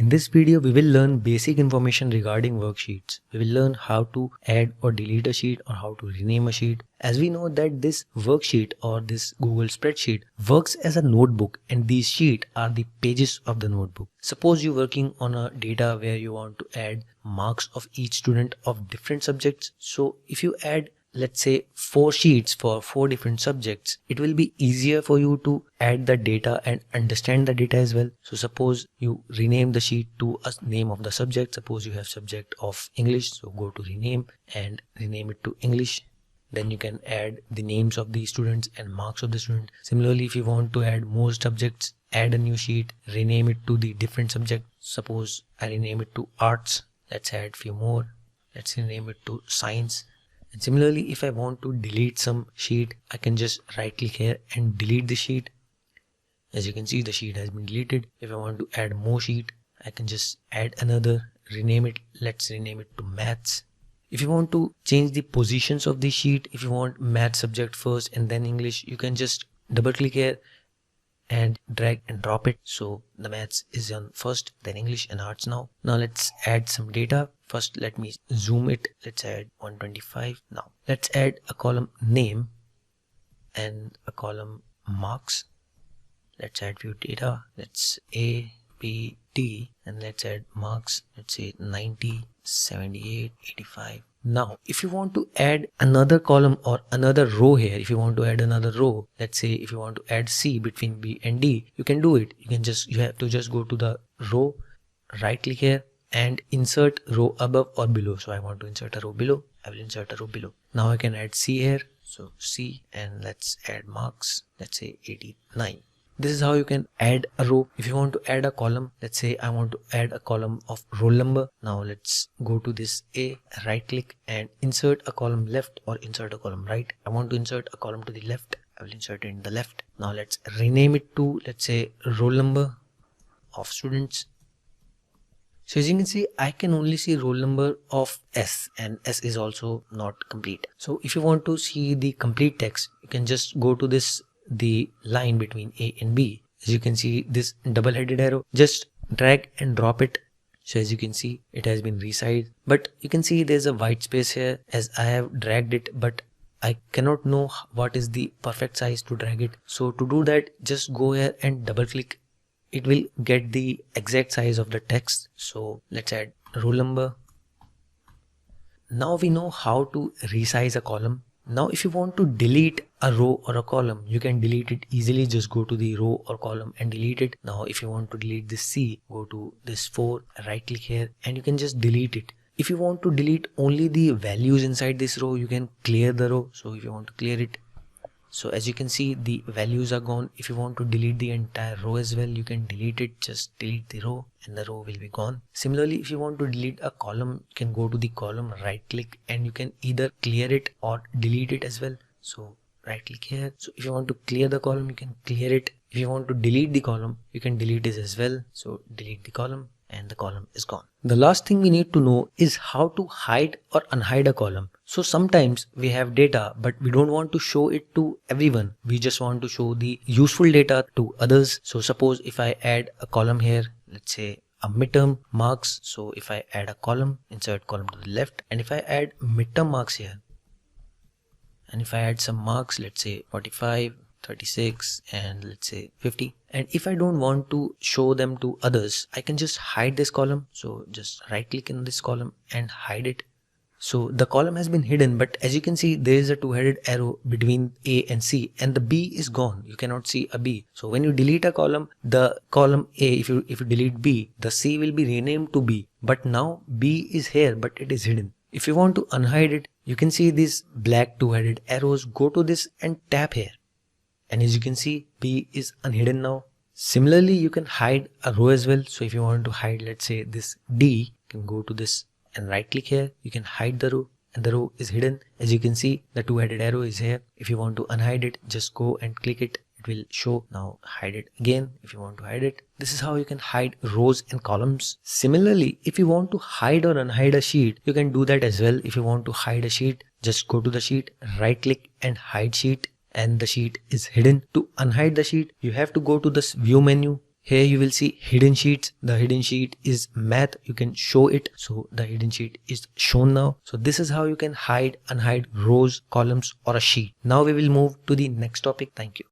In this video, we will learn basic information regarding worksheets. We will learn how to add or delete a sheet or how to rename a sheet. As we know that this worksheet or this Google spreadsheet works as a notebook, and these sheets are the pages of the notebook. Suppose you're working on a data where you want to add marks of each student of different subjects. So if you add, let's say, 4 sheets for 4 different subjects, it will be easier for you to add the data and understand the data as well. So suppose you rename the sheet to a name of the subject. Suppose you have subject of English, so go to rename and rename it to English. Then you can add the names of the students and marks of the student. Similarly, if you want to add more subjects, add a new sheet, rename it to the different subject. Suppose I rename it to arts. Let's add few more. Let's rename it to science. And similarly, if I want to delete some sheet, I can just right click here and delete the sheet. As you can see, the sheet has been deleted. If I want to add more sheet, I can just add another, rename it. Let's rename it to maths. If you want to change the positions of the sheet, if you want math subject first and then English, you can just double click here and drag and drop it. So the maths is on first, then English and arts now. Now let's add some data. First, let me zoom it. Let's add 125. Now let's add a column name and a column marks. Let's add few data. Let's A, B, D, and let's add marks. Let's say 90, 78, 85. Now, if you want to add another column or another row here, if you want to add another row, let's say if you want to add C between B and D, you can do it. You have to just go to the row, right click here and insert row above or below. So I want to insert a row below. I will insert a row below. Now I can add C here. So C, and let's add marks. Let's say 89. This is how you can add a row. If you want to add a column, let's say I want to add a column of roll number. Now let's go to this A, right click and insert a column left or insert a column right. I want to insert a column to the left. I will insert it in the left. Now let's rename it to, let's say, roll number of students. So as you can see, I can only see roll number of S, and S is also not complete. So if you want to see the complete text, you can just go to the line between A and B. As you can see, this double-headed arrow, just drag and drop it. So as you can see, it has been resized, but you can see there's a white space here as I have dragged it, but I cannot know what is the perfect size to drag it. So to do that, just go here and double click. It will get the exact size of the text. So let's add roll number. Now we know how to resize a column. Now if you want to delete a row or a column, you can delete it easily. Just go to the row or column and delete it. Now if you want to delete this C, go to this 4, right click here and you can just delete it. If you want to delete only the values inside this row, you can clear the row. So if you want to clear it, so as you can see, the values are gone. If you want to delete the entire row as well, you can delete it. Just delete the row and the row will be gone. Similarly, if you want to delete a column, you can go to the column, right click and you can either clear it or delete it as well. So right click here. So if you want to clear the column, you can clear it. If you want to delete the column, you can delete it as well. So delete the column and the column is gone. The last thing we need to know is how to hide or unhide a column. So sometimes we have data, but we don't want to show it to everyone. We just want to show the useful data to others. So suppose if I add a column here, let's say a midterm marks. So if I add a column, insert column to the left, and if I add midterm marks here, and if I add some marks, let's say 45, 36 and let's say 50, and if I don't want to show them to others, I can just hide this column. So just right click in this column and hide it. So the column has been hidden, but as you can see, there is a 2-headed arrow between A and C and the B is gone. You cannot see a B. So when you delete a column, the column A, if you delete B, the C will be renamed to B, but now B is here, but it is hidden. If you want to unhide it, you can see these black 2-headed arrows. Go to this and tap here. And as you can see, B is unhidden now. Similarly, you can hide a row as well. So if you want to hide, let's say this D, you can go to this and right click here. You can hide the row and the row is hidden. As you can see, the 2-headed arrow is here. If you want to unhide it, just go and click it. It will show. Now hide it again if you want to hide it. This is how you can hide rows and columns. Similarly, if you want to hide or unhide a sheet, you can do that as well. If you want to hide a sheet, just go to the sheet, right click and hide sheet. And the sheet is hidden. To unhide the sheet, you have to go to this view menu. Here you will see hidden sheets. The hidden sheet is math. You can show it. So the hidden sheet is shown now. So this is how you can hide, unhide rows, columns or a sheet. Now we will move to the next topic. Thank you.